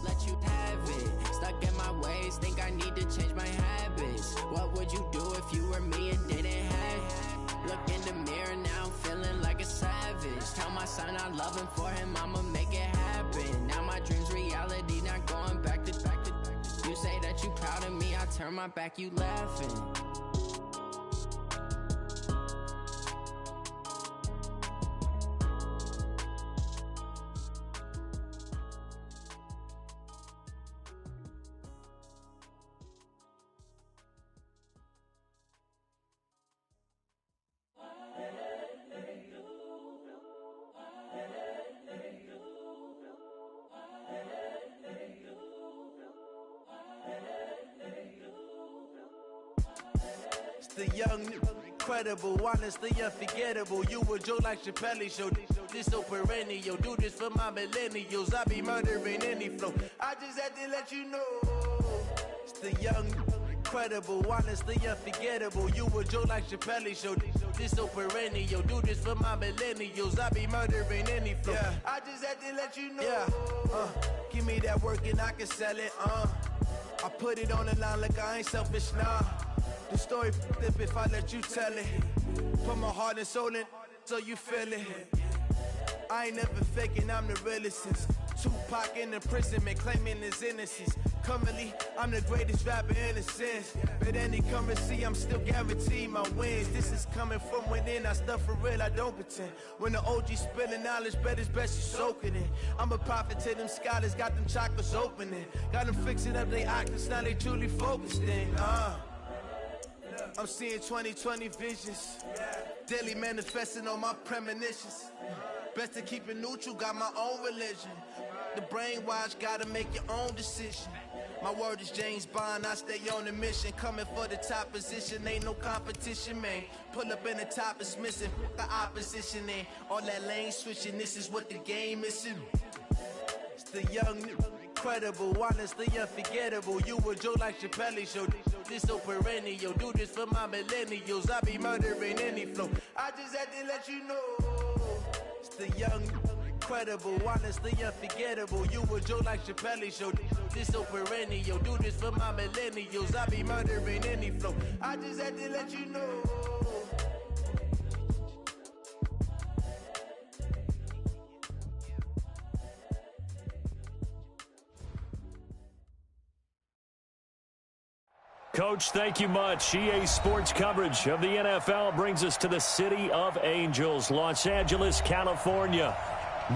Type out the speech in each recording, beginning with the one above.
let you have it. Stuck in my ways, think I need to change my habits. What would you do if you were me and didn't have it? Look in the mirror now, I'm feeling like a savage. Tell my son I love him, for him I'ma make it happen. Now my dream's reality, not going back to. You say that you proud of me, I turn my back, you laughing. The young, incredible, honestly unforgettable. You a Joe like Chappelle show. This so perennial. Do this for my millennials. I be murdering any flow. I just had to let you know. It's the young, incredible, honestly unforgettable. You a Joe like Chappelle show. This so perennial. Do this for my millennials. I be murdering any flow. Yeah. I just had to let you know. Yeah. Give me that work and I can sell it. I put it on the line like I ain't selfish, nah. The story flip if I let you tell it. Put my heart and soul in so you feel it. I ain't never faking, I'm the realest since Tupac in imprisonment, claiming his innocence. Currently, I'm the greatest rapper in a sense. But any currency, I'm still guaranteed my wins. This is coming from within, I stuff for real, I don't pretend. When the OG spilling knowledge, bet it's best you soak it in. I'm a prophet to them scholars, got them chakras opening. Got them fixing up they octaves, now they truly focused in. I'm seeing 2020 visions, daily manifesting on my premonitions. Best to keep it neutral, got my own religion. The brainwash, gotta make your own decision. My word is James Bond, I stay on the mission. Coming for the top position, ain't no competition, man. Pull up in the top, it's missing, the opposition in. All that lane switching, this is what the game is in. It's the young, incredible, honestly unforgettable. You a Joe like Chappelle show. This so perennial. Do this for my millennials. I be murdering any flow. I just had to let you know. It's the young, incredible, honestly unforgettable. You a Joe like Chappelle show. This so perennial. Do this for my millennials. I be murdering any flow. I just had to let you know. Coach, thank you much. EA Sports coverage of the NFL brings us to the City of Angels, Los Angeles, California.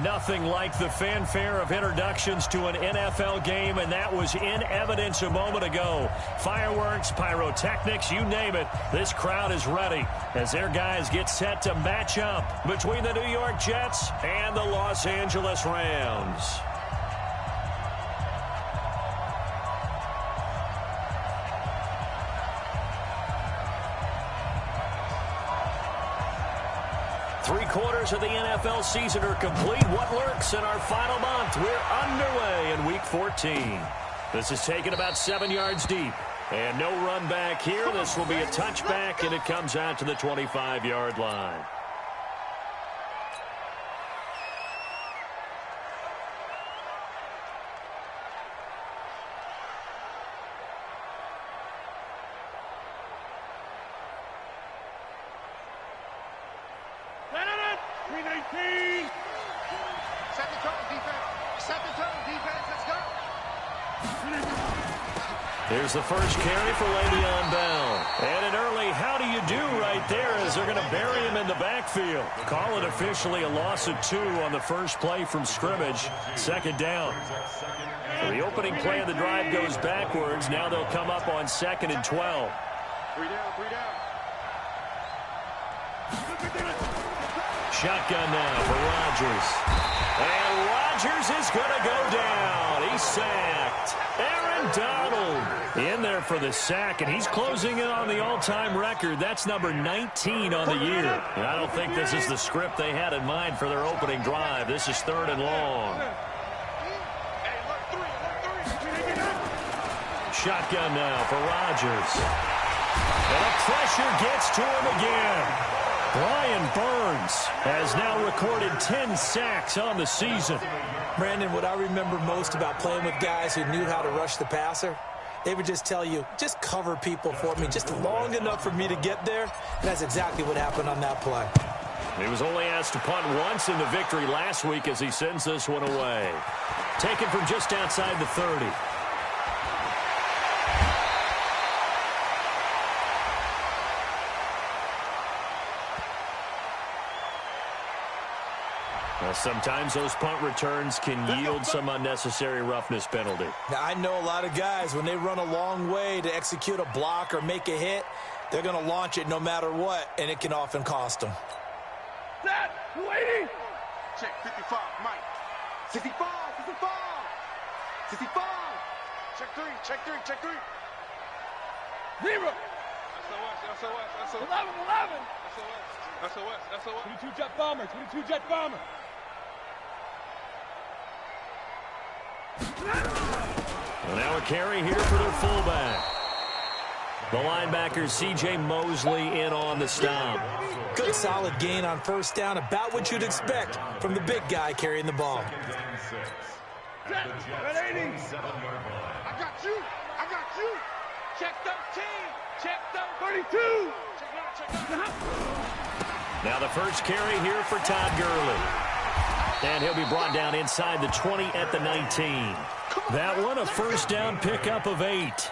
Nothing like the fanfare of introductions to an NFL game, and that was in evidence a moment ago. Fireworks, pyrotechnics, you name it. This crowd is ready as their guys get set to match up between the New York Jets and the Los Angeles Rams. Three-quarters of the NFL season are complete. What lurks in our final month? We're underway in Week 14. This is taken about 7 yards deep. And no run back here. This will be a touchback, and it comes out to the 25-yard line. Here's the first carry for Le'Veon Bell. And an early how do you do right there as they're going to bury him in the backfield. Call it officially a loss of 2 on the first play from scrimmage. Second down. So the opening play of the drive goes backwards. Now they'll come up on 2nd and 12. 3 down. Shotgun now for Rodgers. And Rodgers is going to go down. He's sacked. Aaron Donald in there for the sack, and he's closing in on the all-time record. That's number 19 on the year. And I don't think this is the script they had in mind for their opening drive. This is 3rd and long. Shotgun now for Rodgers. And the pressure gets to him again. Brian Burns has now recorded 10 sacks on the season. Brandon, what I remember most about playing with guys who knew how to rush the passer, they would just tell you, just cover people for me, just long enough for me to get there. And that's exactly what happened on that play. He was only asked to punt once in the victory last week as he sends this one away. Taken from just outside the 30. Well, sometimes those punt returns can yield some unnecessary roughness penalty. Now, I know a lot of guys, when they run a long way to execute a block or make a hit, they're going to launch it no matter what, and it can often cost them. Set, waiting. Check 55, Mike. 55, 55. 55. Check three, check three, check three. 0. SOS. 11. SOS. 22 jet bomber, 22 jet bomber. Well, now a carry here for their fullback. The linebacker, C.J. Mosley, in on the stop. Good solid gain on first down, about what you'd expect from the big guy carrying the ball. Set, 180. I got you. Check 13. Check 32. Check out. Now the first carry here for Todd Gurley. And he'll be brought down inside the 20 at the 19. That one, a first down pickup of 8.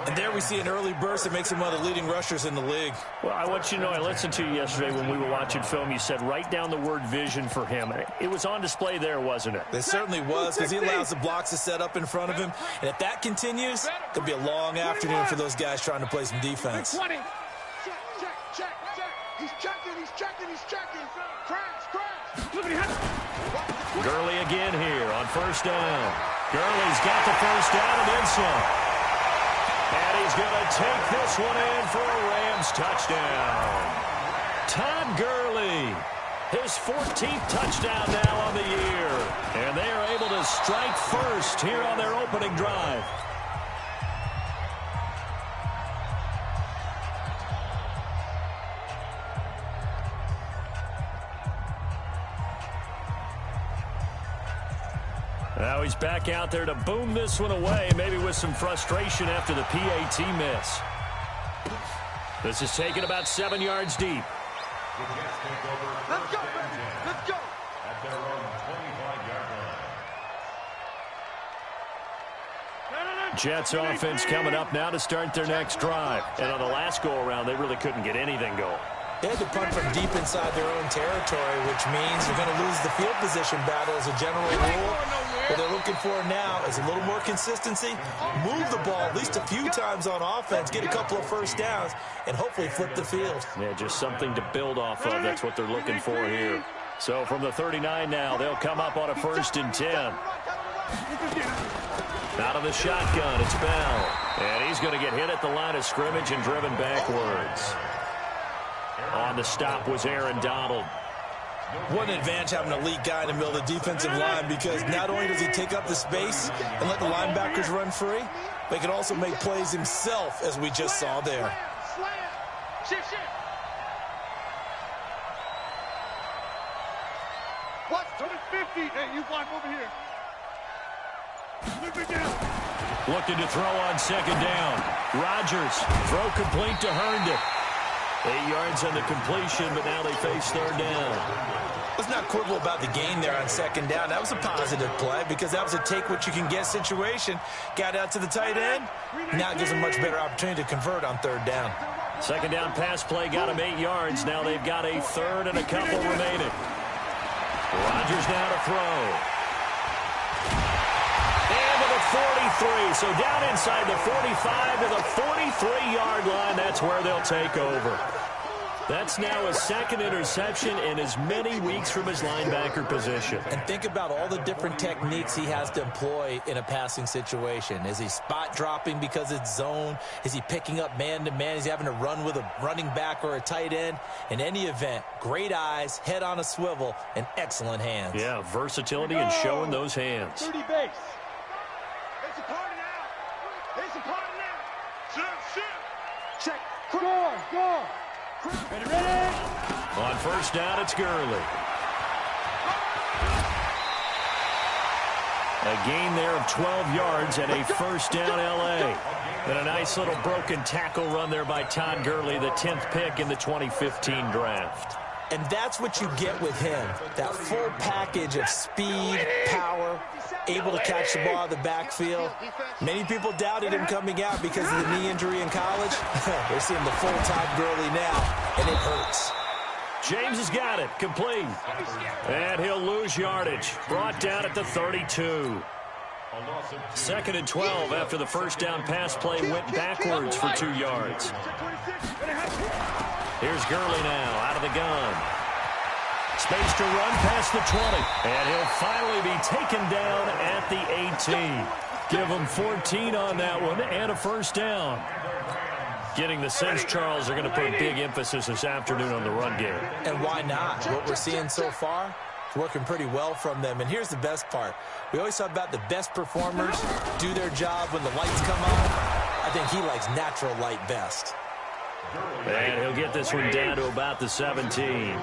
And there we see an early burst that makes him one of the leading rushers in the league. Well, I want you to know, I listened to you yesterday when we were watching film. You said write down the word vision for him. It was on display there, wasn't it? It certainly was, because he allows the blocks to set up in front of him. And if that continues, it'll be a long afternoon for those guys trying to play some defense. 20. Check. He's checking. Crash. Gurley again here on first down. Gurley's got the first down and then some. And he's going to take this one in for a Rams touchdown. Todd Gurley, his 14th touchdown now on the year. And they are able to strike first here on their opening drive. Now he's back out there to boom this one away, maybe with some frustration after the PAT miss. This is taken about 7 yards deep. Let's go. At their own 25-yard line. Jets offense coming up now to start their next drive. And on the last go-around, they really couldn't get anything going. They had to punt from deep inside their own territory, which means you're going to lose the field position battle as a general rule. What they're looking for now is a little more consistency, move the ball at least a few times on offense, get a couple of first downs, and hopefully flip the field. Yeah, just something to build off of. That's what they're looking for here. So from the 39 now, they'll come up on a 1st and 10. Out of the shotgun, it's Bell. And he's going to get hit at the line of scrimmage and driven backwards. On the stop was Aaron Donald. What an advantage having an elite guy in the middle of the defensive line, because not only does he take up the space and let the linebackers run free, but he can also make plays himself, as we just saw there. Shift. What? 50. Hey, you block over here. Looking to throw on 2nd down. Rodgers, throw complete to Herndon. 8 yards on the completion, but now they face 3rd down. Let's not quibble about the gain there on 2nd down. That was a positive play, because that was a take-what-you-can-get situation. Got out to the tight end. Now it gives them a much better opportunity to convert on 3rd down. 2nd down pass play got them 8 yards. Now they've got a 3rd and a couple remaining. Rodgers now to throw. And to the 43. So down inside the 45 to the 43-yard line. That's where they'll take over. That's now a 2nd interception in as many weeks from his linebacker position. And think about all the different techniques he has to employ in a passing situation. Is he spot dropping because it's zone? Is he picking up man-to-man? Is he having to run with a running back or a tight end? In any event, great eyes, head on a swivel, and excellent hands. Yeah, versatility and showing those hands. 30 base. It's a party now. It's a party now. Shift. Check. Go. Ready. On first down, it's Gurley. A gain there of 12 yards and a first down L.A. And a nice little broken tackle run there by Todd Gurley, the 10th pick in the 2015 draft. And that's what you get with him, that full package of speed, power, able to catch the ball out of the backfield. Many people doubted him coming out because of the knee injury in college. They're seeing the full Todd Gurley now, and it hurts. James has got it, complete. And he'll lose yardage. Brought down at the 32. 2nd and 12 after the first down pass play went backwards for 2 yards. Here's Gurley now out of the gun. Space to run past the 20. And he'll finally be taken down at the 18. Give him 14 on that one and a first down. Getting the sense, Charles, are going to put a big emphasis this afternoon on the run game. And why not? What we're seeing so far is working pretty well from them. And here's the best part. We always talk about the best performers do their job when the lights come on. I think he likes natural light best. And he'll get this one down to about the 17.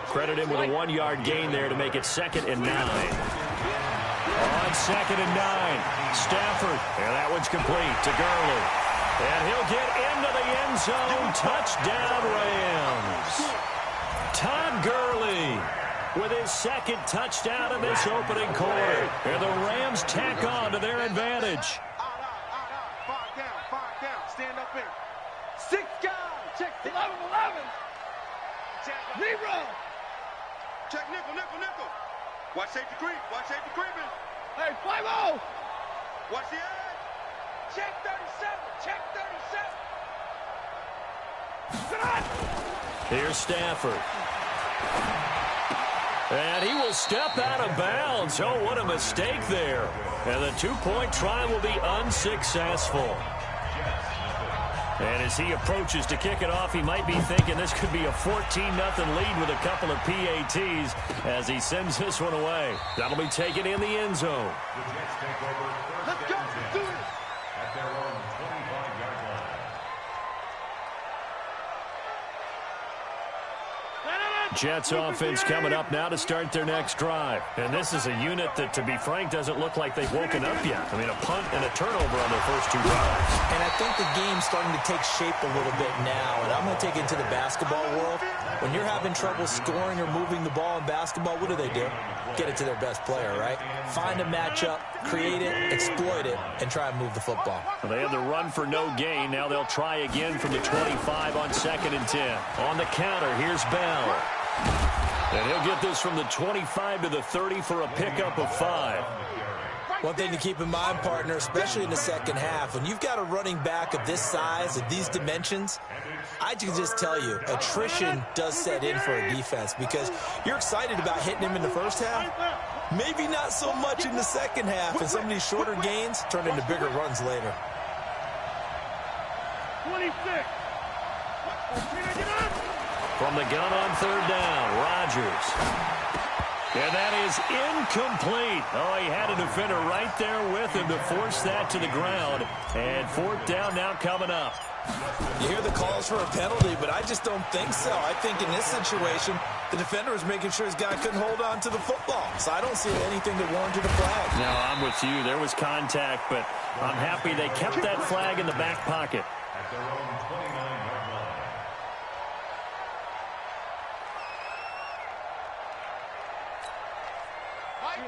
Credit him with a 1-yard gain there to make it 2nd and 9. On 2nd and 9, Stafford. And that one's complete to Gurley. And he'll get into the end zone. Touchdown, Rams. Todd Gurley with his 2nd touchdown in this opening quarter. And the Rams tack on to their advantage. Five down. Stand up in. 6 guys. Check 11. Zero. Check nickel. Watch safety creep. Creeping. Hey, 5-0. Watch the edge. Check 37. 37. Here's Stafford. And he will step out of bounds. Oh, what a mistake there. And the 2-point try will be unsuccessful. And as he approaches to kick it off, he might be thinking this could be a 14-0 lead with a couple of PATs as he sends this one away. That'll be taken in the end zone. Let's go. Do it. At their own 25-yard line. Jets offense coming up now to start their next drive. And this is a unit that, to be frank, doesn't look like they've woken up yet. I mean, a punt and a turnover on their first 2 drives. And I think the game's starting to take shape a little bit now. And I'm going to take it into the basketball world. When you're having trouble scoring or moving the ball in basketball, what do? Get it to their best player, right? Find a matchup, create it, exploit it, and try and move the football. Well, they had the run for no gain. Now they'll try again from the 25 on 2nd and 10. On the counter, here's Bell. And he'll get this from the 25 to the 30 for a pickup of 5. One thing to keep in mind, partner, especially in the second half, when you've got a running back of this size, of these dimensions, I can just tell you, attrition does set in for a defense because you're excited about hitting him in the first half. Maybe not so much in the second half, and some of these shorter gains turn into bigger runs later. 26. From the gun on 3rd down, Rodgers. And that is incomplete. Oh, he had a defender right there with him to force that to the ground. And 4th down now coming up. You hear the calls for a penalty, but I just don't think so. I think in this situation, the defender was making sure his guy couldn't hold on to the football. So I don't see anything that warranted a flag. No, I'm with you. There was contact, but I'm happy they kept that flag in the back pocket. At their own 29-yard line.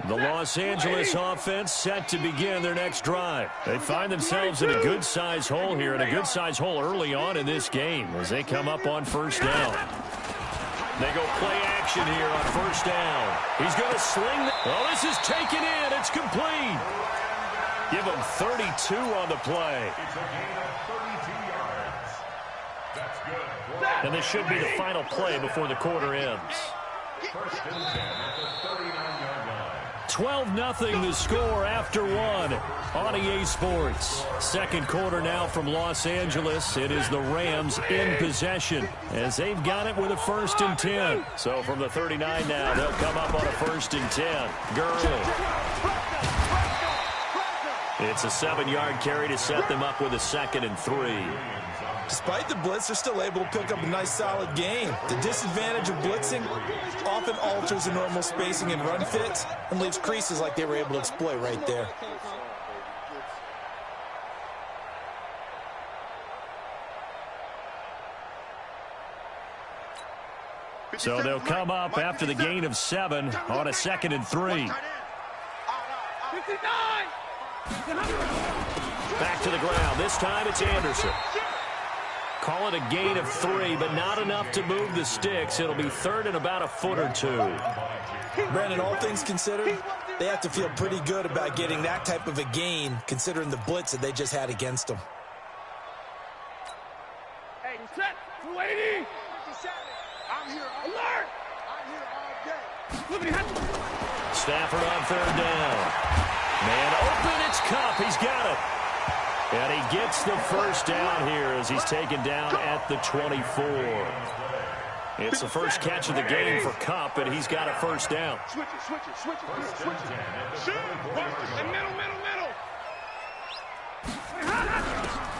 The Los Angeles offense set to begin their next drive. They find themselves in a good-sized hole here, and a good-sized hole early on in this game as they come up on 1st down. They go play action here on 1st down. He's going to sling. Oh, this is taken in. It's complete. Give him 32 on the play. It's a gain of 32 yards. That's good. And this should be the final play before the quarter ends. 1st and 10 at the 39-yard line. 12-0 the score after 1 on EA Sports. Second quarter now from Los Angeles. It is the Rams in possession as they've got it with a 1st and 10. So from the 39 now, they'll come up on a 1st and 10. Gurley. It's a 7-yard carry to set them up with a 2nd and 3. Despite the blitz, they're still able to pick up a nice, solid gain. The disadvantage of blitzing often alters the normal spacing and run fits and leaves creases like they were able to exploit right there. So they'll come up after the gain of 7 on a 2nd and 3. 59! Back to the ground. This time it's Anderson. Call it a gain of 3, but not enough to move the sticks. It'll be 3rd and about a foot or 2. Brandon, all things considered, they have to feel pretty good about getting that type of a gain, considering the blitz that they just had against them. Hey, set! 280! I'm here. Alert! I'm here all day. Stafford on 3rd down. Man open, it's Cup. He's got it. And he gets the first down here as he's taken down at the 24. It's the first catch of the game for Cup, and he's got a first down. Switch it. Shoot! And middle.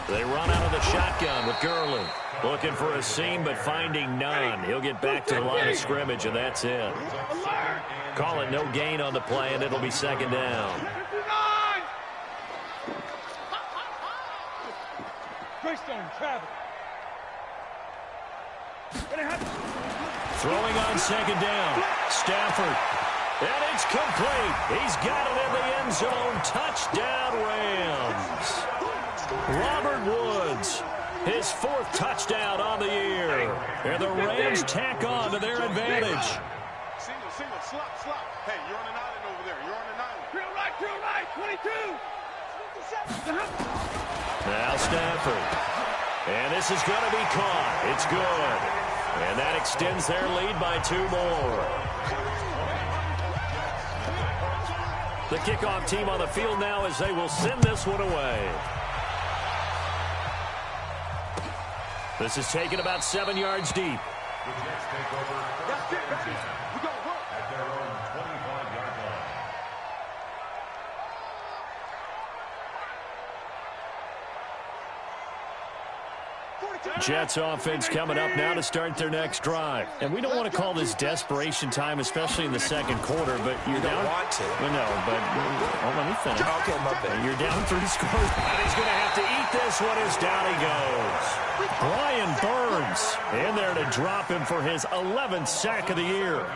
They run out of the shotgun with Gurley. Looking for a seam, but finding none. He'll get back to the line of scrimmage, and that's it. Call it no gain on the play, and it'll be 2nd down. Greystone, travel. Throwing on 2nd down. Stafford. And it's complete. He's got it in the end zone. Touchdown, Rams. Robert Woods, his 4th touchdown on the year. And the Rams tack on to their advantage. Single, slop. Hey, you're on an island over there. You're on an island. Drill right, 22. Now Stafford. And this is going to be caught. It's good. And that extends their lead by 2 more. The kickoff team on the field now as they will send this one away. This is taken about 7 yards deep. The Jets take over first and 10 at their own 25-yard line. Jets offense coming up now to start their next drive. And we don't want to call this desperation time, especially in the 2nd quarter, but you're down. Don't want to. Well, no, but let me finish. Okay, my bad. You're down 3 scores. And he's going to have to eat this one as down he goes. Brian Burns in there to drop him for his 11th sack of the year.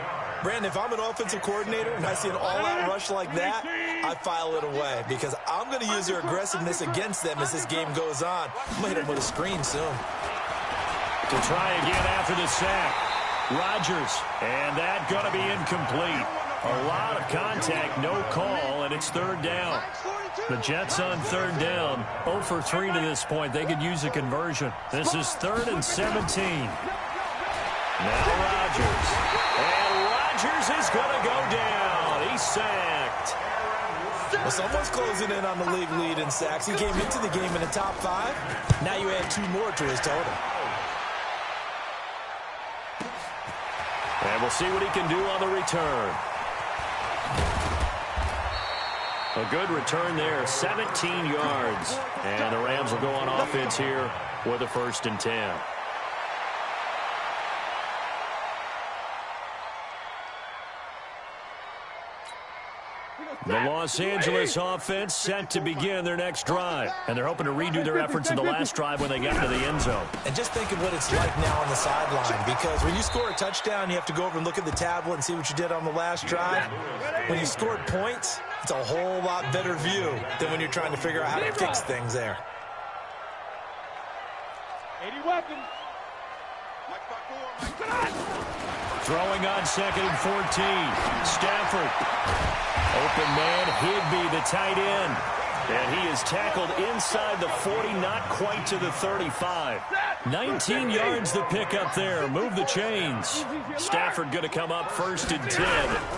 Brandon, if I'm an offensive coordinator and I see an all-out rush like that, I file it away because I'm going to use their aggressiveness against them as this game goes on. I'm going to hit them with a screen soon. To try again after the sack. Rodgers, and that going to be incomplete. A lot of contact, no call, and it's 3rd down. The Jets on 3rd down, 0 for 3 to this point. They could use a conversion. This is 3rd and 17. Now Rodgers. And Rodgers is going to go down. He's sacked. Well, someone's closing in on the league lead in sacks. He came into the game in the top 5. Now you add 2 more to his total. And we'll see what he can do on the return. A good return there, 17 yards. And the Rams will go on offense here with a 1st and 10. The Los Angeles offense set to begin their next drive. And they're hoping to redo their efforts in the last drive when they got into the end zone. And just think of what it's like now on the sideline, because when you score a touchdown, you have to go over and look at the tablet and see what you did on the last drive. When you scored points, it's a whole lot better view than when you're trying to figure out how to fix things there. 80 weapons. Throwing on 2nd and 14. Stafford. Open man, Higby, the tight end. And he is tackled inside the 40, not quite to the 35. 19 yards the pickup there. Move the chains. Stafford going to come up 1st and 10.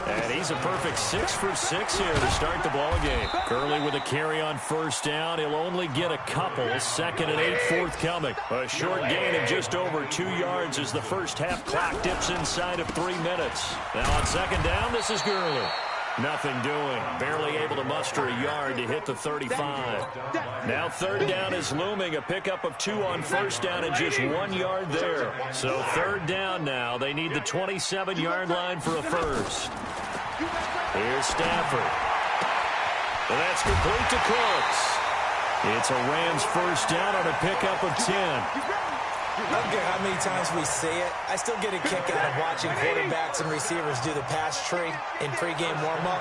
And he's a perfect 6 for 6 here to start the ball game. Gurley with a carry on 1st down. He'll only get a couple. 2nd and 8 forthcoming. A short gain of just over 2 yards as the first half clock dips inside of 3 minutes. Now on 2nd down, this is Gurley. Nothing doing. Barely able to muster a yard to hit the 35. Now third down is looming. A pickup of 2 on first down and just 1 yard there. So third down now. They need the 27-yard line for a first. Here's Stafford. And that's complete to Cooks. It's a Rams first down on a pickup of 10. I don't care how many times we say it, I still get a kick out of watching quarterbacks and receivers do the pass tree in pregame warm-up.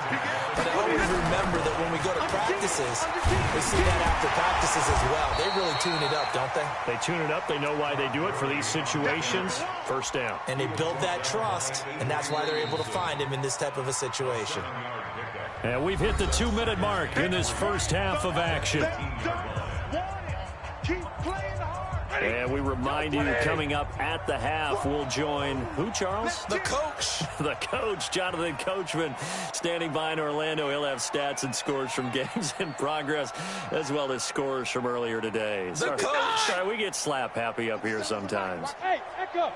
But I always remember that when we go to practices, we see that after practices as well. They really tune it up, don't they? They tune it up. They know why they do it for these situations. First down. And they build that trust, and that's why they're able to find him in this type of a situation. And we've hit the 2-minute mark in this first half of action. And we remind you, coming up at the half, we'll join who, Charles? The coach. The coach, Jonathan Coachman, standing by in Orlando. He'll have stats and scores from games in progress, as well as scores from earlier today. The coach. Sorry, we get slap happy up here sometimes. Hey, echo.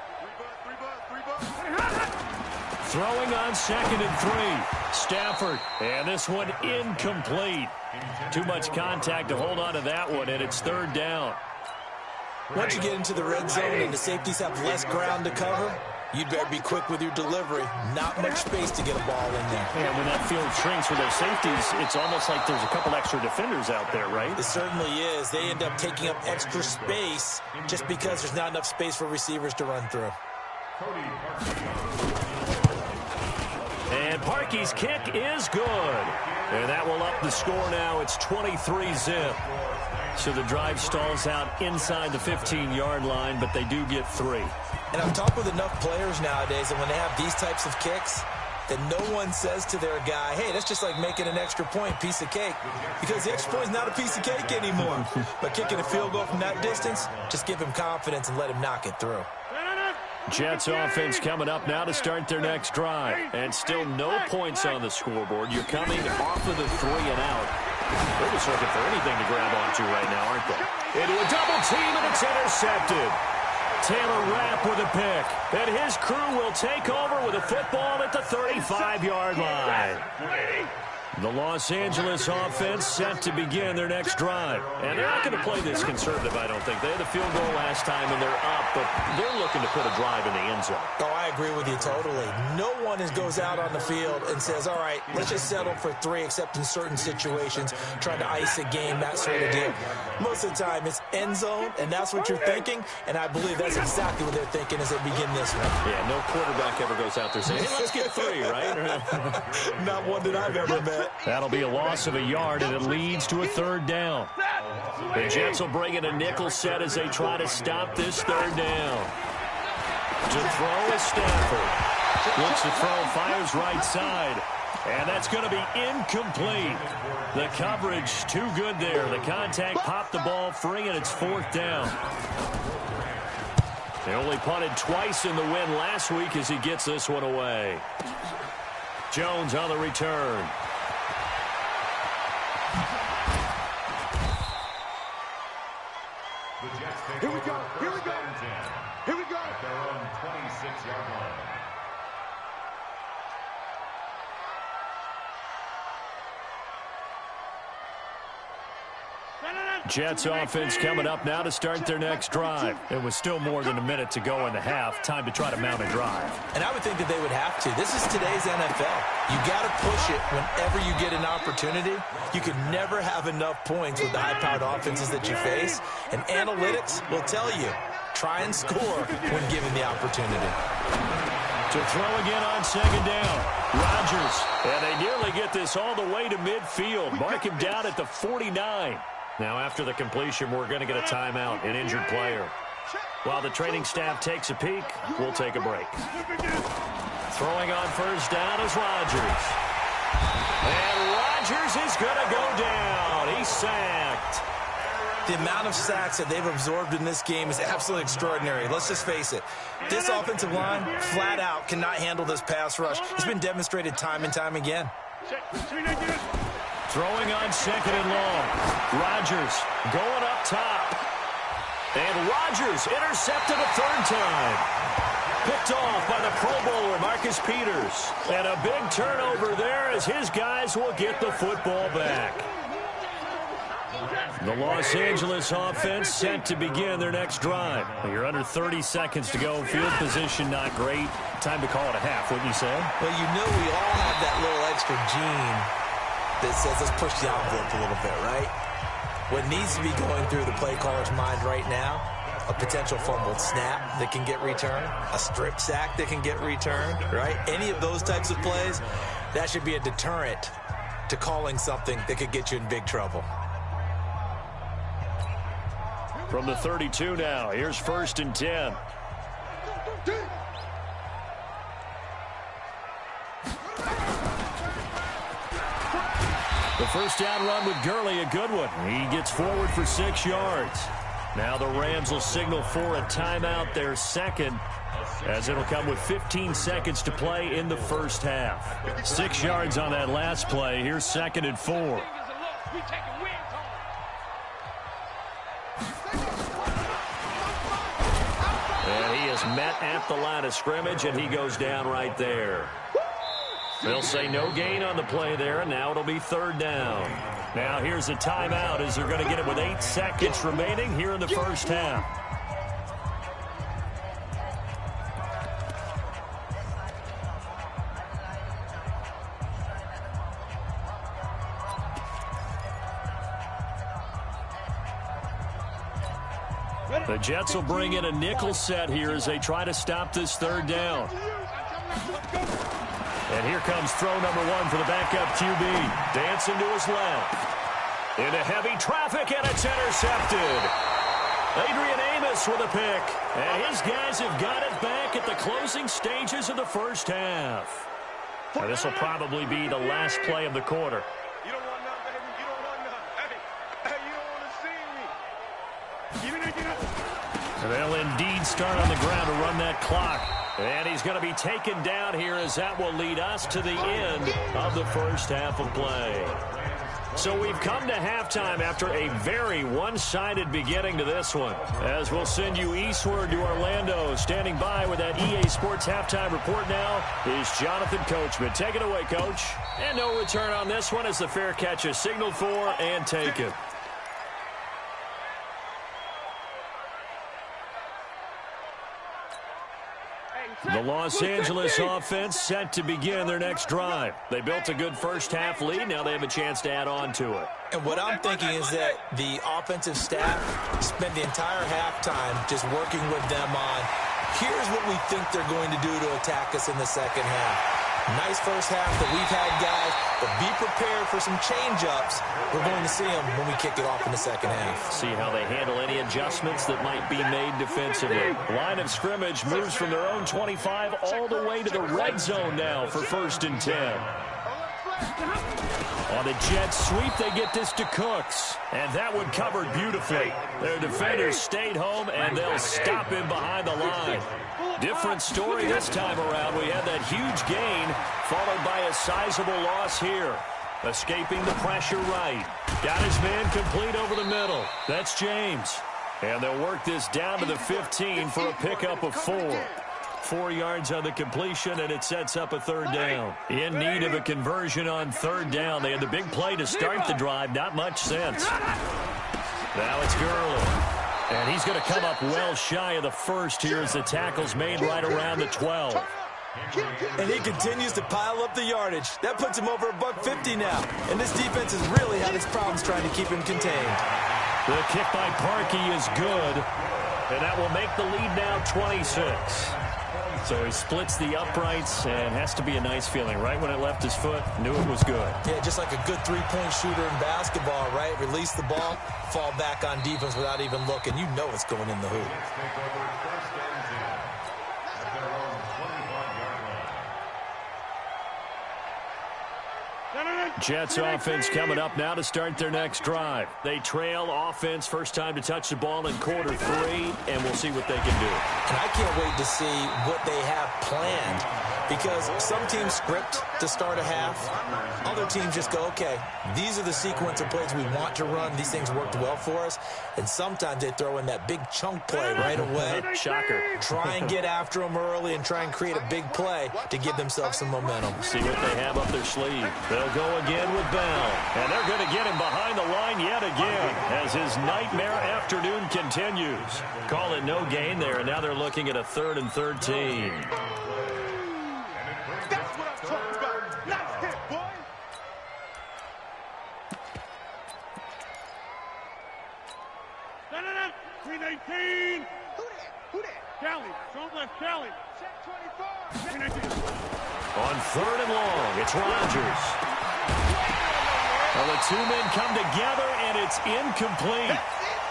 Throwing on 2nd and 3. Stafford, and this one incomplete. Too much contact to hold on to that one, and it's third down. Once you get into the red zone and the safeties have less ground to cover, you'd better be quick with your delivery. Not much space to get a ball in there. And when that field shrinks with their safeties, it's almost like there's a couple extra defenders out there, right? It certainly is. They end up taking up extra space just because there's not enough space for receivers to run through. And Parkey's kick is good. And that will up the score now. It's 23-zip. So the drive stalls out inside the 15-yard line, but they do get 3. And I've talked with enough players nowadays that when they have these types of kicks, that no one says to their guy, hey, that's just like making an extra point, piece of cake. Because the extra point is not a piece of cake anymore. But kicking a field goal from that distance, just give him confidence and let him knock it through. Jets offense coming up now to start their next drive. And still no points on the scoreboard. You're coming off of the 3 and out. They're just looking for anything to grab onto right now, aren't they? Into a double team, and it's intercepted. Taylor Rapp with a pick. And his crew will take over with a football at the 35-yard line. The Los Angeles offense set to begin their next drive. And they're not going to play this conservative, I don't think. They had a field goal last time, and they're up, but they're looking to put a drive in the end zone. Oh, I agree with you totally. No one goes out on the field and says, all right, let's just settle for 3, except in certain situations, trying to ice a game, that sort of deal. Most of the time, it's end zone, and that's what you're thinking, and I believe that's exactly what they're thinking as they begin this one. Yeah, no quarterback ever goes out there saying, hey, let's get 3, right? Not one that I've ever met. That'll be a loss of a yard, and it leads to a third down. The Jets will bring in a nickel set as they try to stop this third down. To throw is Stafford. Looks to throw, fires right side. And that's going to be incomplete. The coverage too good there. The contact popped the ball free, and it's 4th down. They only punted twice in the win last week as he gets this one away. Jones on the return. Here we go. Here we go. Here we go. At their own 26-yard line. Jets offense coming up now to start their next drive. It was still more than a minute to go in the half. Time to try to mount a drive. And I would think that they would have to. This is today's NFL. You got to push it whenever you get an opportunity. You can never have enough points with the high-powered offenses that you face. And analytics will tell you, try and score when given the opportunity. To throw again on 2nd down. Rodgers. And they nearly get this all the way to midfield. Mark him down at the 49. Now, after the completion, we're going to get a timeout, an injured player. While the training staff takes a peek, we'll take a break. Throwing on first down is Rodgers. And Rodgers is going to go down. He's sacked. The amount of sacks that they've absorbed in this game is absolutely extraordinary. Let's just face it. This offensive line, flat out, cannot handle this pass rush. It's been demonstrated time and time again. Throwing on 2nd and long. Rodgers going up top. And Rodgers intercepted a 3rd time. picked off by the Pro Bowler, Marcus Peters. And a big turnover there as his guys will get the football back. The Los Angeles offense set to begin their next drive. You're under 30 seconds to go. Field position not great. Time to call it a half, wouldn't you say? Well, you know we all have that little extra gene that says let's push the envelope a little bit, right? What needs to be going through the play caller's mind right now, a potential fumbled snap that can get returned, a strip sack that can get returned, right? Any of those types of plays, that should be a deterrent to calling something that could get you in big trouble. From the 32 now, here's 1st and 10. The first down run with Gurley, a good one. He gets forward for 6 yards. Now the Rams will signal for a timeout, their second, as it'll come with 15 seconds to play in the first half. 6 yards on that last play. Here's 2nd and 4. And he is met at the line of scrimmage, and he goes down right there. They'll say no gain on the play there, and now it'll be 3rd down. Now here's a timeout as they're going to get it with 8 seconds remaining here in the first half. The Jets will bring in a nickel set here as they try to stop this 3rd down. And here comes throw number 1 for the backup QB. Dancing to his left. Into heavy traffic, and it's intercepted. Adrian Amos with a pick. And his guys have got it back at the closing stages of the first half. Now, this will probably be the last play of the quarter. You don't want none, baby. You don't want none. Hey, you don't want to see me. Give me that, get up. And they'll indeed start on the ground to run that clock. And he's going to be taken down here as that will lead us to the end of the first half of play. So we've come to halftime after a very one-sided beginning to this one. As we'll send you eastward to Orlando. Standing by with that EA Sports halftime report now is Jonathan Coachman. Take it away, Coach. And no return on this one as the fair catch is signaled for and taken. The Los Angeles offense set to begin their next drive. They built a good first half lead. Now they have a chance to add on to it. And what I'm thinking is that the offensive staff spent the entire halftime just working with them on, here's what we think they're going to do to attack us in the second half. Nice first half that we've had, guys, but be prepared for some change-ups. We're going to see them when we kick it off in the second half. See how they handle any adjustments that might be made defensively. Line of scrimmage moves from their own 25 all the way to the red zone now for 1st and 10. On the jet sweep, they get this to Cooks. And that one covered beautifully. Their defenders stayed home, and they'll stop him behind the line. Different story this time around. We had that huge gain, followed by a sizable loss here. Escaping the pressure right. Got his man complete over the middle. That's James. And they'll work this down to the 15 for a pickup of 4. 4 yards on the completion, and it sets up a 3rd down. In need of a conversion on 3rd down. They had the big play to start the drive. Not much sense. Now it's Gurley. And he's going to come up well shy of the first here as the tackle's made right around the 12. And he continues to pile up the yardage. That puts him over $150 now. And this defense has really had its problems trying to keep him contained. The kick by Parkey is good. And that will make the lead now 26. So he splits the uprights and has to be a nice feeling. Right when it left his foot, knew it was good. Yeah, just like a good three-point shooter in basketball, right? Release the ball, fall back on defense without even looking. You know it's going in the hoop. Jets offense coming up now to start their next drive. They trail offense, first time to touch the ball in quarter 3, and we'll see what they can do. And I can't wait to see what they have planned Because some teams script to start a half. Other teams just go, okay, these are the sequence of plays we want to run. These things worked well for us. And sometimes they throw in that big chunk play right away. Shocker. Try and get after them early and try and create a big play to give themselves some momentum. See what they have up their sleeve. They'll go again with Bell. And they're going to get him behind the line yet again as his nightmare afternoon continues. Call it no gain there, and now they're looking at a 3rd and 13. That's what I'm talking about. Nice hit, boy. No. 319. Who that? Kelly. Don't left Kelly. Check 24. 319. On 3rd and long, it's Rodgers. Well, the two men come together, and it's incomplete.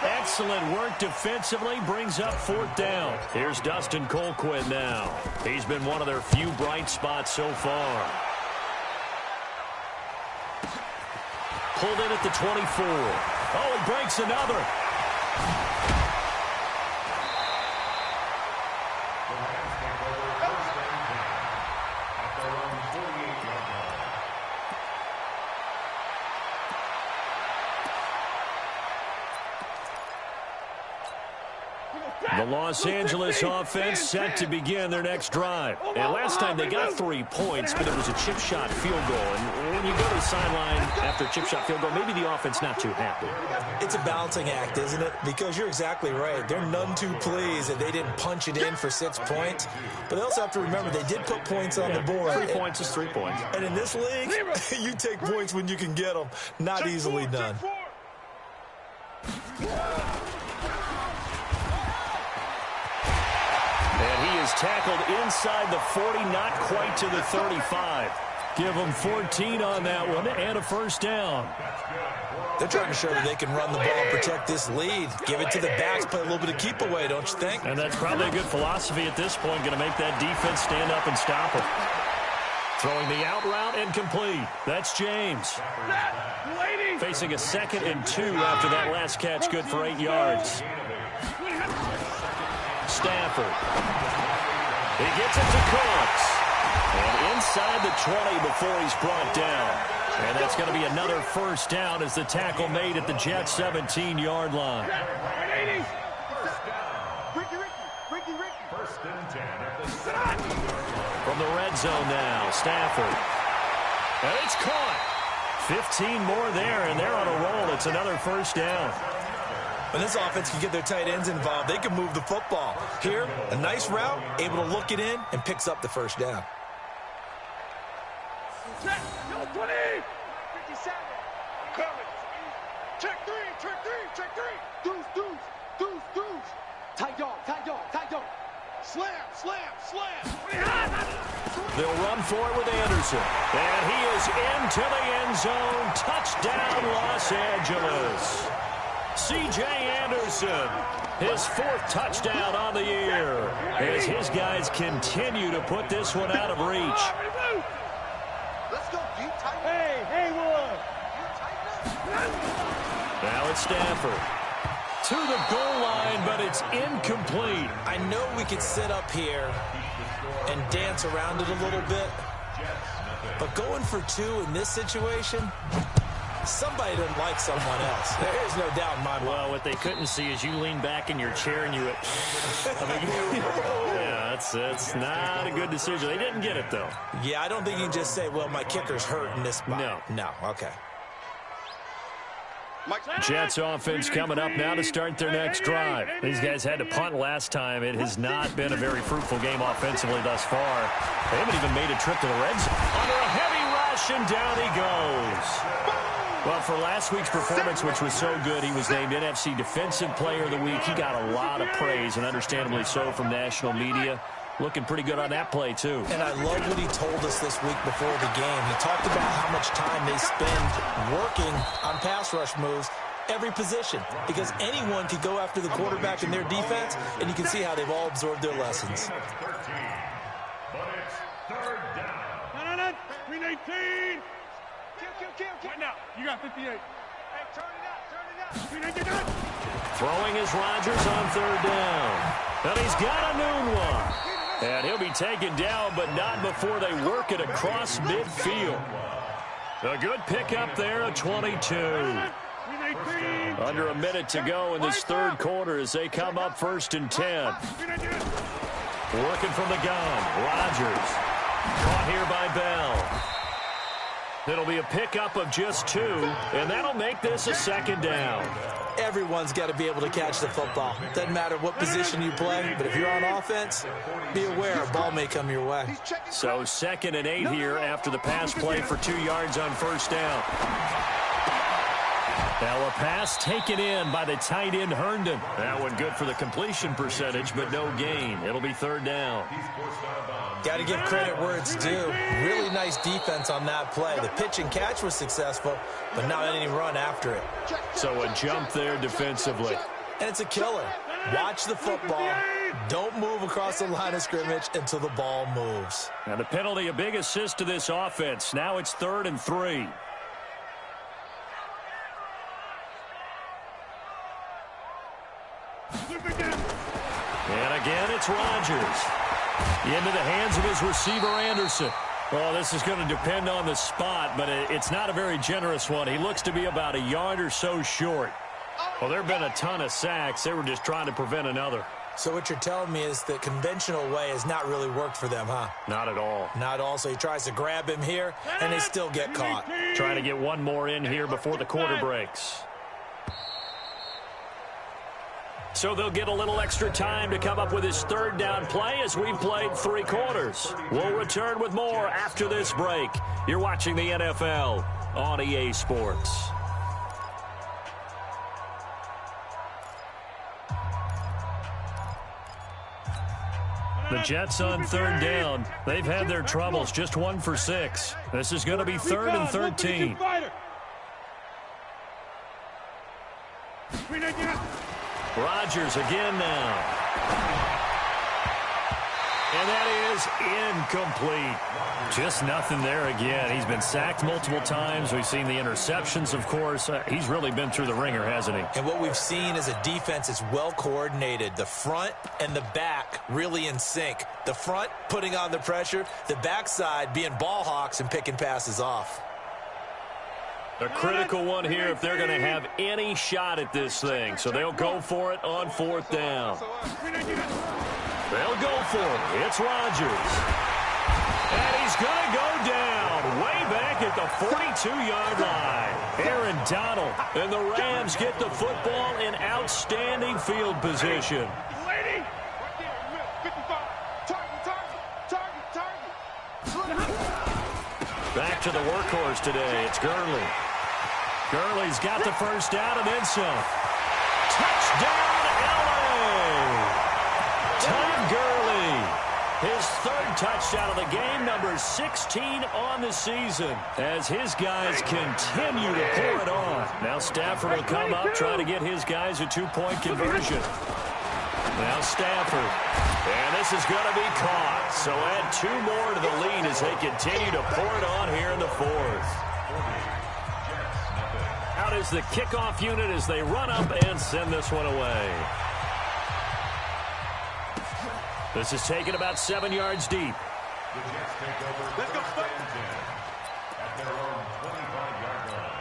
Excellent work defensively, brings up 4th down. Here's Dustin Colquitt now. He's been one of their few bright spots so far. Pulled in at the 24. Oh, he breaks another. The Los Angeles offense set to begin their next drive. And last time they got 3 points, but it was a chip shot field goal. And when you go to the sideline after a chip shot field goal, maybe the offense not too happy. It's a balancing act, isn't it? Because you're exactly right. They're none too pleased that they didn't punch it in for 6 points. But they also have to remember they did put points on the board. 3 points is 3 points. And in this league, you take points when you can get them. Not easily done. And he is tackled inside the 40, not quite to the 35. Give them 14 on that one and a 1st down. They're trying to show that they can run the ball and protect this lead. Give it to the backs, play a little bit of keep away, don't you think? And that's probably a good philosophy at this point, going to make that defense stand up and stop them. Throwing the out route and complete. That's James. Facing a 2nd and 2 after that last catch, good for 8 yards. Stafford. He gets it to Cooks. And inside the 20 before he's brought down. And that's going to be another 1st down as the tackle made at the Jets' 17-yard line. From the red zone now, Stafford. And it's caught. 15 more there, and they're on a roll. It's another 1st down. When this offense can get their tight ends involved, they can move the football. Here, a nice route, able to look it in, and picks up the 1st down. Check, 20. 57. Coming. Check 3. Deuce. Tight dog. Slam. They'll run for it with Anderson. And he is into the end zone. Touchdown, Los Angeles. C.J. Anderson, his 4th touchdown on the year, as his guys continue to put this one out of reach. Let's go, deep tight. Hey, Wood. Now it's Stafford. To the goal line, but it's incomplete. I know we could sit up here and dance around it a little bit, but going for 2 in this situation, somebody doesn't like someone else. There is no doubt in my mind. Well, what they couldn't see is you lean back in your chair and you went, yeah, that's not a good decision. They didn't get it, though. Yeah, I don't think you can just say, well, my kicker's hurt in this spot. No, okay. Jets offense coming up now to start their next drive. These guys had to punt last time. It has not been a very fruitful game offensively thus far. They haven't even made a trip to the red zone. Under a heavy rush, and down he goes. Well, for last week's performance, which was so good, he was named NFC Defensive Player of the Week. He got a lot of praise, and understandably so, from national media. Looking pretty good on that play, too. And I love what he told us this week before the game. He talked about how much time they spend working on pass rush moves, every position, because anyone could go after the quarterback in their defense, and you can see how they've all absorbed their lessons. No. 319. Kill. Right now. You got 58. Hey, turn it up. 319. Throwing is Rodgers on 3rd down. And he's got a noon one. And he'll be taken down, but not before they work it across midfield. A good pickup there, a 22. Under a minute to go in this third quarter as they come up 1st and 10. Working from the gun, Rodgers. Caught here by Bell. It'll be a pickup of just 2, and that'll make this a 2nd down. Everyone's got to be able to catch the football. Doesn't matter what position you play, but if you're on offense, be aware a ball may come your way. So 2nd and 8 here after the pass play for 2 yards on 1st down. Now a pass taken in by the tight end Herndon. That one good for the completion percentage, but no gain. It'll be 3rd down. Got to give credit where it's due. Really nice defense on that play. The pitch and catch was successful, but not any run after it. So a jump there defensively. And it's a killer. Watch the football. Don't move across the line of scrimmage until the ball moves. Now the penalty, a big assist to this offense. Now it's 3rd and 3. And again, it's Rodgers. Into the hands of his receiver, Anderson. Well, this is going to depend on the spot, but it's not a very generous one. He looks to be about a yard or so short. Well, there have been a ton of sacks. They were just trying to prevent another. So what you're telling me is the conventional way has not really worked for them, huh? Not at all. Not all. So he tries to grab him here, and they still get caught. Trying to get one more in here before the quarter breaks. So they'll get a little extra time to come up with his 3rd down play as we've played 3 quarters. We'll return with more after this break. You're watching the NFL on EA Sports. The Jets on 3rd down. They've had their troubles, just 1 for 6. This is going to be 3rd and 13. Rodgers again now. And that is incomplete. Just nothing there again. He's been sacked multiple times. We've seen the interceptions, of course. He's really been through the ringer, hasn't he? And what we've seen is a defense that's well coordinated. The front and the back really in sync. The front putting on the pressure. The backside being ball hawks and picking passes off. A critical one here if they're going to have any shot at this thing. So they'll go for it on 4th down. They'll go for it. It's Rodgers. And he's going to go down way back at the 42-yard line. Aaron Donald and the Rams get the football in outstanding field position. Back to the workhorse today. It's Gurley. Gurley's got the 1st down and then some. Touchdown, L.A. Todd Gurley. His 3rd touchdown of the game, number 16 on the season, as his guys continue to pour it on. Now Stafford will come up, try to get his guys a 2-point conversion. Now Stafford. And this is going to be caught. So add 2 more to the lead as they continue to pour it on here in the 4th. Out is the kickoff unit as they run up and send this one away. This is taken about 7 yards deep. The Jets take over. Let's go. At their own 25-yard line.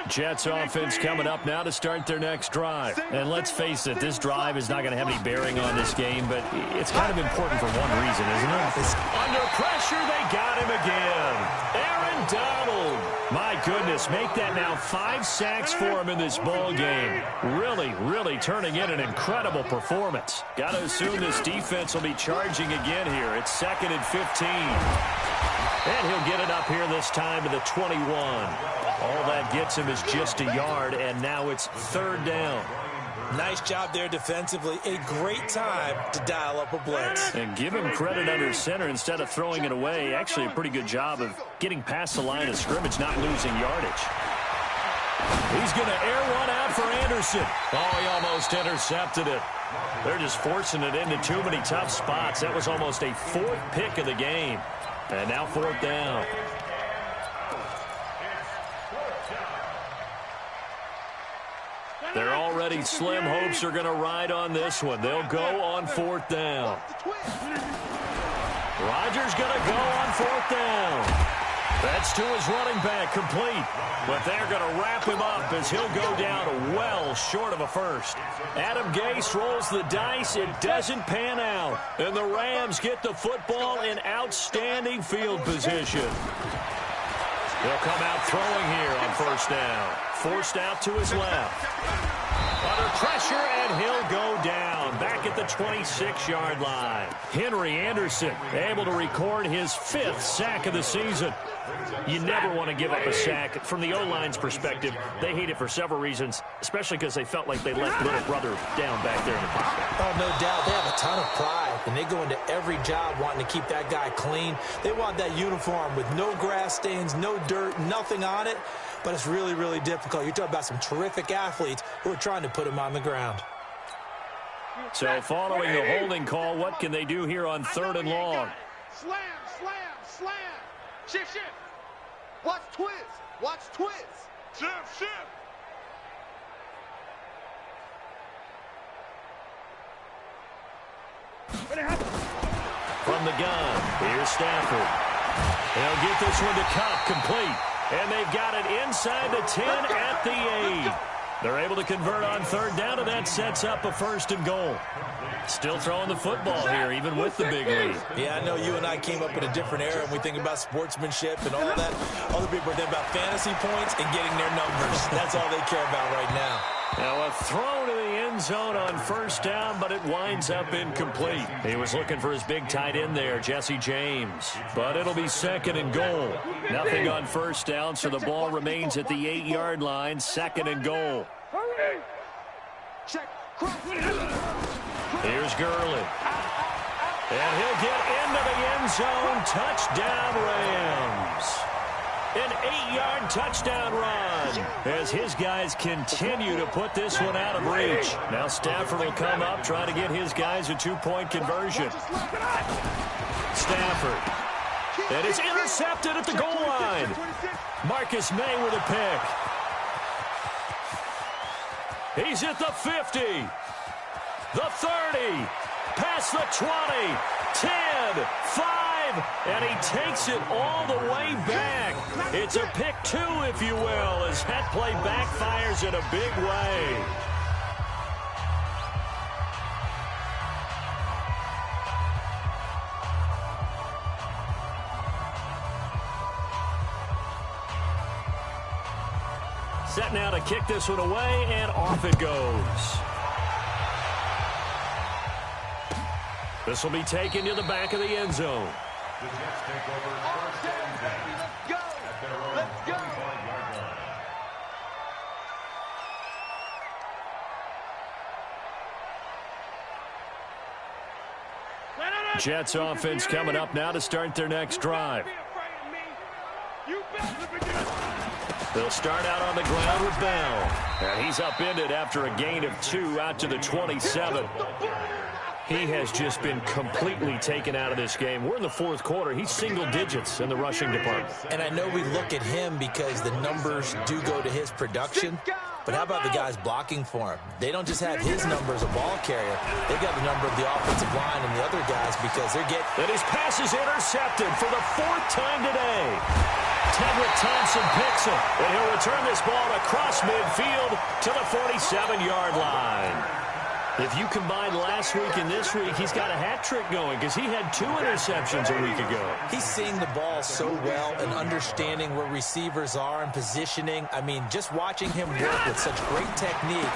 Jets offense coming up now to start their next drive. And let's face it, this drive is not going to have any bearing on this game, but it's kind of important for one reason, isn't it? Under pressure, they got him again. Aaron Donald. My goodness, make that now 5 sacks for him in this ball game. Really turning in an incredible performance. Got to assume this defense will be charging again here. It's 2nd and 15. And he'll get it up here this time to the 21. All that gets him is just a yard, and now it's 3rd down. Nice job there defensively. A great time to dial up a blitz. And give him credit under center instead of throwing it away. Actually, a pretty good job of getting past the line of scrimmage, not losing yardage. He's going to air one out for Anderson. Oh, he almost intercepted it. They're just forcing it into too many tough spots. That was almost a 4th pick of the game. And now 4th down. Their already slim hopes are going to ride on this one. They'll go on 4th down. Rodgers going to go on 4th down. That's to his running back, complete. But they're going to wrap him up as he'll go down well short of a first. Adam Gase rolls the dice. It doesn't pan out. And the Rams get the football in outstanding field position. He'll come out throwing here on 1st down. Forced out to his left. Under pressure, and he'll go down back at the 26-yard line. Henry Anderson able to record his 5th sack of the season. You never want to give up a sack. From the O-line's perspective, they hate it for several reasons, especially because they felt like they let little brother down back there in the pocket. Oh, no doubt. They have a ton of pride, and they go into every job wanting to keep that guy clean. They want that uniform with no grass stains, no dirt, nothing on it. But it's really, really difficult. You're talking about some terrific athletes who are trying to put him on the ground. So following the holding call, what can they do here on 3rd and long? Slam, slam, slam. Shift, shift. Watch twist. Watch twist. Shift, shift. From the gun, here's Stafford. They'll get this one to Cup, complete. And they've got it inside the 10 at the 8. They're able to convert on 3rd down, and that sets up a 1st and goal. Still throwing the football here, even with the big lead. Yeah, I know you and I came up in a different era, and we think about sportsmanship and all that. Other people are thinking about fantasy points and getting their numbers. That's all they care about right now. Now a throw to the end zone on 1st down, but it winds up incomplete. He was looking for his big tight end there, Jesse James. But it'll be 2nd and goal. Nothing on 1st down, so the ball remains at the 8-yard line, 2nd and goal. Here's Gurley. And he'll get into the end zone. Touchdown, Rams. An 8-yard touchdown run as his guys continue to put this one out of reach. Now Stafford will come up, try to get his guys a 2-point conversion. Stafford. And it's intercepted at the goal line. Marcus May with a pick. He's at the 50. The 30. Past the 20. 10. 5. And he takes it all the way back. It's a pick 2, if you will, as that play backfires in a big way. Set now to kick this one away, and off it goes. This will be taken to the back of the end zone. The Jets take over 1st and 10 at their own 25-yard line. Jets offense coming up now to start their next drive. They'll start out on the ground with Bell. And he's upended after a gain of 2 out to the 27. He has just been completely taken out of this game. We're in the 4th quarter. He's single digits in the rushing department. And I know we look at him because the numbers do go to his production. But how about the guys blocking for him? They don't just have his number as a ball carrier. They've got the number of the offensive line and the other guys because they're getting... And his pass is intercepted for the 4th time today. Tedrick Thompson picks it. And he'll return this ball across midfield to the 47-yard line. If you combine last week and this week, he's got a hat trick going because he had 2 interceptions a week ago. He's seeing the ball so well and understanding where receivers are and positioning. I mean, just watching him work with such great technique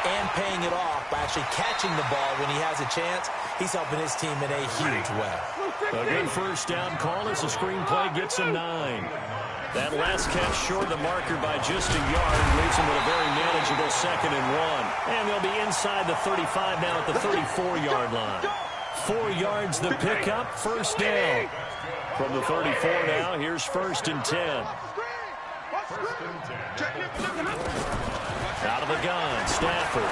and paying it off by actually catching the ball when he has a chance, he's helping his team in a huge way. A good 1st down call as the screenplay gets a 9. That last catch short of the marker by just a yard leaves him with a very manageable 2nd and 1. And they'll be inside the 35 now at the 34-yard line. 4 yards the pickup, 1st down. From the 34 now, here's 1st and 10. Out of the gun, Stafford.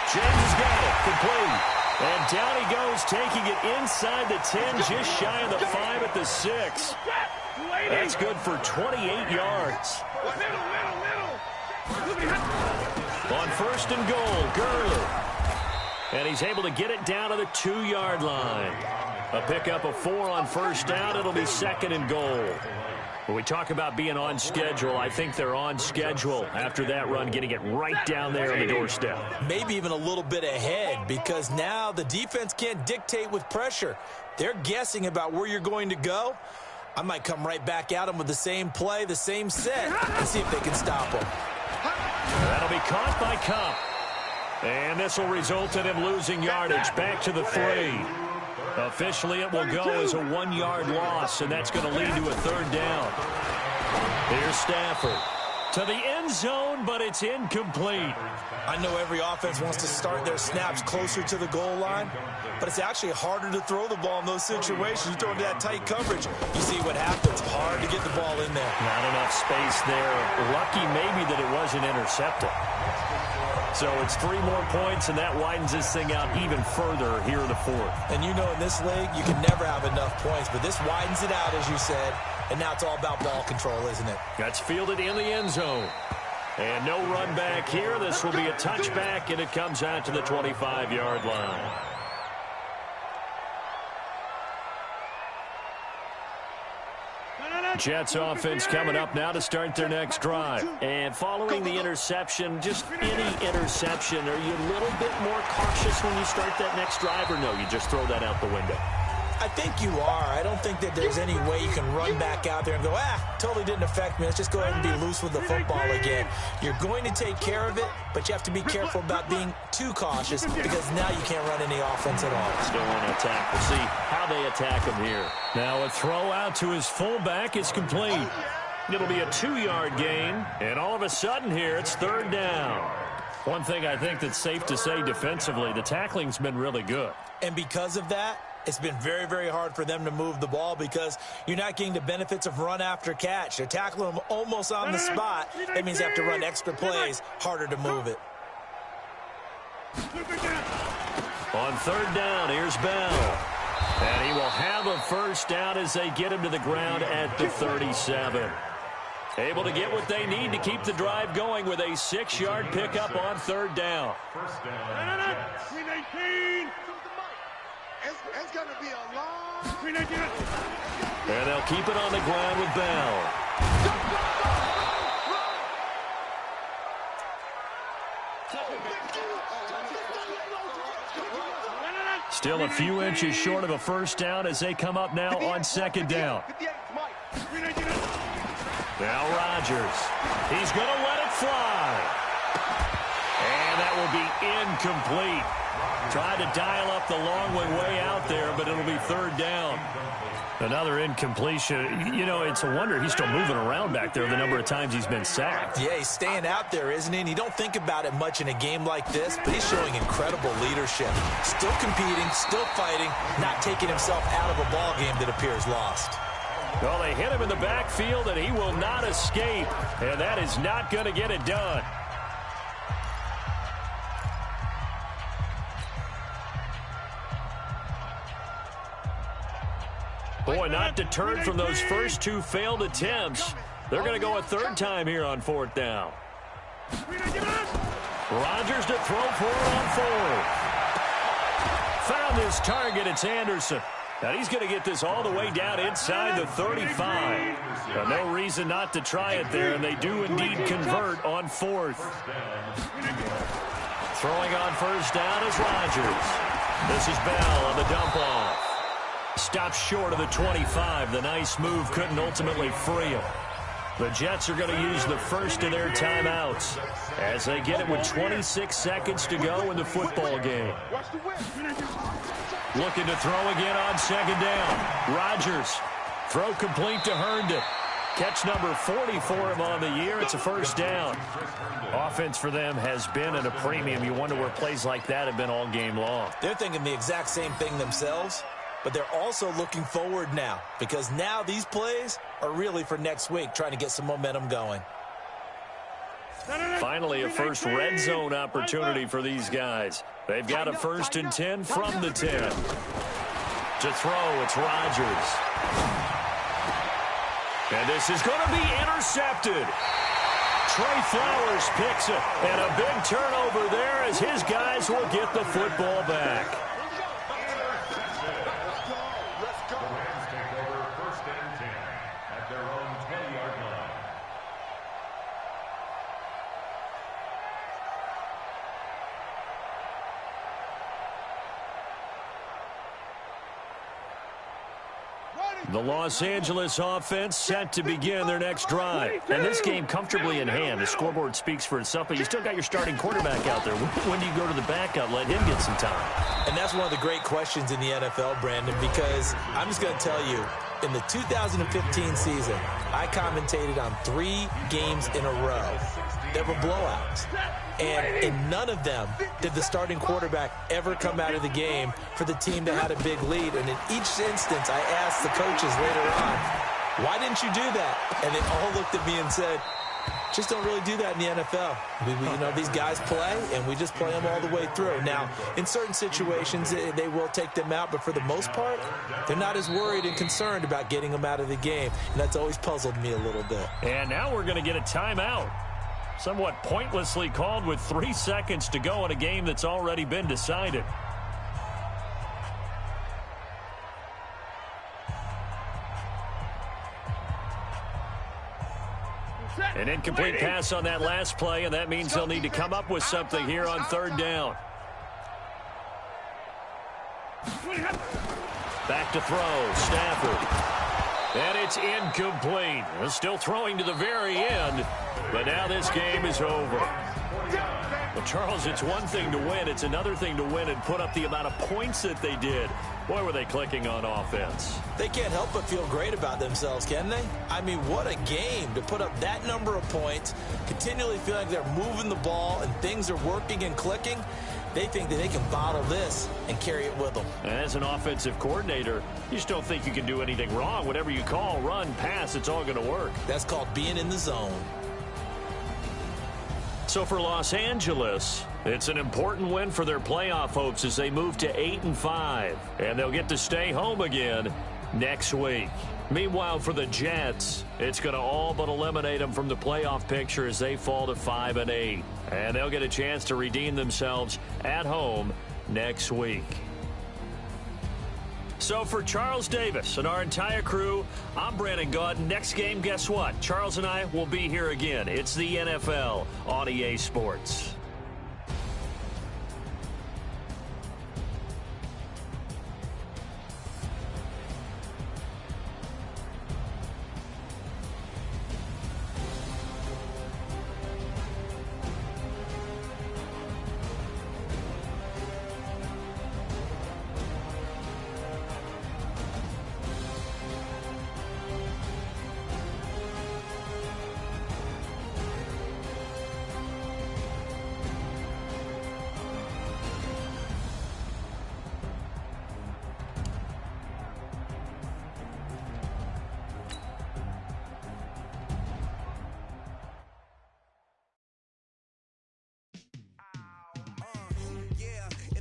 James has got it, complete. And down he goes, taking it inside the 10, just shy of the 5 at the 6. That's good for 28 yards. On first and goal, Gurley. And he's able to get it down to the 2-yard line. A pickup of 4 on first down. It'll be second and goal. When we talk about being on schedule, I think they're on schedule after that run, getting it right down there on the doorstep. Maybe even a little bit ahead, because now the defense can't dictate with pressure. They're guessing about where you're going to go. I might come right back at them with the same play, the same set, and see if they can stop them. That'll be caught by Cup. And this will result in him losing yardage back to the 3. Officially, it will go as a 1-yard loss, and that's going to lead to a third down. Here's Stafford to the end zone, but it's incomplete. I know every offense wants to start their snaps closer to the goal line, but it's actually harder to throw the ball in those situations. You throw into that tight coverage, you see what happens. Hard to get the ball in there. Not enough space there. Lucky maybe that it wasn't intercepted. So it's 3 more points, and that widens this thing out even further here in the 4th. And you know in this league, you can never have enough points, but this widens it out, as you said, and now it's all about ball control, isn't it? That's fielded in the end zone. And no run back here. This will be a touchback, and it comes out to the 25-yard line. Jets offense coming up now to start their next drive. And following the interception, just any interception, are you a little bit more cautious when you start that next drive, or no, you just throw that out the window? I think you are. I don't think that there's any way you can run back out there and go, totally didn't affect me. Let's just go ahead and be loose with the football again. You're going to take care of it, but you have to be careful about being too cautious, because now you can't run any offense at all. Still want to attack. We'll see how they attack him here. Now a throw out to his fullback is complete. It'll be a 2-yard gain, and all of a sudden here it's third down. One thing I think that's safe to say defensively, the tackling's been really good. And because of that, it's been very, very hard for them to move the ball, because you're not getting the benefits of run after catch. They're tackling them almost on the spot. That means they have to run extra plays, harder to move it. On third down, here's Bell. And he will have a first down as they get him to the ground at the 37. Able to get what they need to keep the drive going with a 6-yard pickup on third down. First down. It's going to be a long... And they'll keep it on the ground with Bell. Still a few inches short of a first down as they come up now on second down. Now Rodgers. He's going to let it fly. And that will be incomplete. Tried to dial up the long one way out there, but it'll be third down. Another incompletion. You know, it's a wonder he's still moving around back there the number of times he's been sacked. Yeah, he's staying out there, isn't he? And you don't think about it much in a game like this, but he's showing incredible leadership. Still competing, still fighting, not taking himself out of a ball game that appears lost. Well, they hit him in the backfield, and he will not escape. And that is not going to get it done. Boy, not deterred from those first 2 failed attempts. They're going to go a third time here on fourth down. Rodgers to throw for it on fourth. Found his target. It's Anderson. Now he's going to get this all the way down inside the 35. No reason not to try it there, and they do indeed convert on fourth. Throwing on first down is Rodgers. This is Bell on the dump off. Stops short of the 25. The nice move couldn't ultimately free him. The Jets are going to use the first of their timeouts as they get it with 26 seconds to go in the football game. Looking to throw again on second down. Rodgers. Throw complete to Herndon. Catch number 40 for him on the year. It's a first down. Offense for them has been at a premium. You wonder where plays like that have been all game long. They're thinking the exact same thing themselves, but they're also looking forward now, because now these plays are really for next week, trying to get some momentum going. Finally, a first red zone opportunity for these guys. They've got a 1st and 10 from the 10. To throw, it's Rodgers. And this is going to be intercepted. Trey Flowers picks it. And a big turnover there as his guys will get the football back. The Rams take over 1st and 10 at their own 20-yard line. The Los Angeles offense set to begin their next drive. And this game comfortably in hand. The scoreboard speaks for itself, but you still got your starting quarterback out there. When do you go to the backup, let him get some time? And that's one of the great questions in the NFL, Brandon, because I'm just going to tell you, in the 2015 season, I commentated on 3 games in a row that were blowouts. And in none of them did the starting quarterback ever come out of the game for the team that had a big lead. And in each instance, I asked the coaches later on, why didn't you do that? And they all looked at me and said, just don't really do that in the NFL. You know, these guys play, and we just play them all the way through. Now, in certain situations, they will take them out, but for the most part, they're not as worried and concerned about getting them out of the game. And that's always puzzled me a little bit. And now we're going to get a timeout. Somewhat pointlessly called with 3 seconds to go in a game that's already been decided. An incomplete pass on that last play, and that means they'll need to come up with something here on 3rd down. Back to throw, Stafford. And it's incomplete. Still throwing to the very end, but now this game is over. Well, Charles, it's one thing to win. It's another thing to win and put up the amount of points that they did. Boy, were they clicking on offense. They can't help but feel great about themselves, can they? I mean, what a game to put up that number of points, continually feel like they're moving the ball and things are working and clicking. They think that they can bottle this and carry it with them. As an offensive coordinator, you just don't think you can do anything wrong. Whatever you call, run, pass, it's all going to work. That's called being in the zone. So for Los Angeles, it's an important win for their playoff hopes as they move to 8-5. And they'll get to stay home again next week. Meanwhile, for the Jets, it's going to all but eliminate them from the playoff picture as they fall to 5-8. And they'll get a chance to redeem themselves at home next week. So for Charles Davis and our entire crew, I'm Brandon Gaudin. Next game, guess what? Charles and I will be here again. It's the NFL on EA Sports.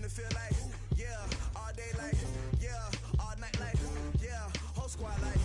Feel like, yeah, all day like, yeah, all night like, yeah, whole squad like.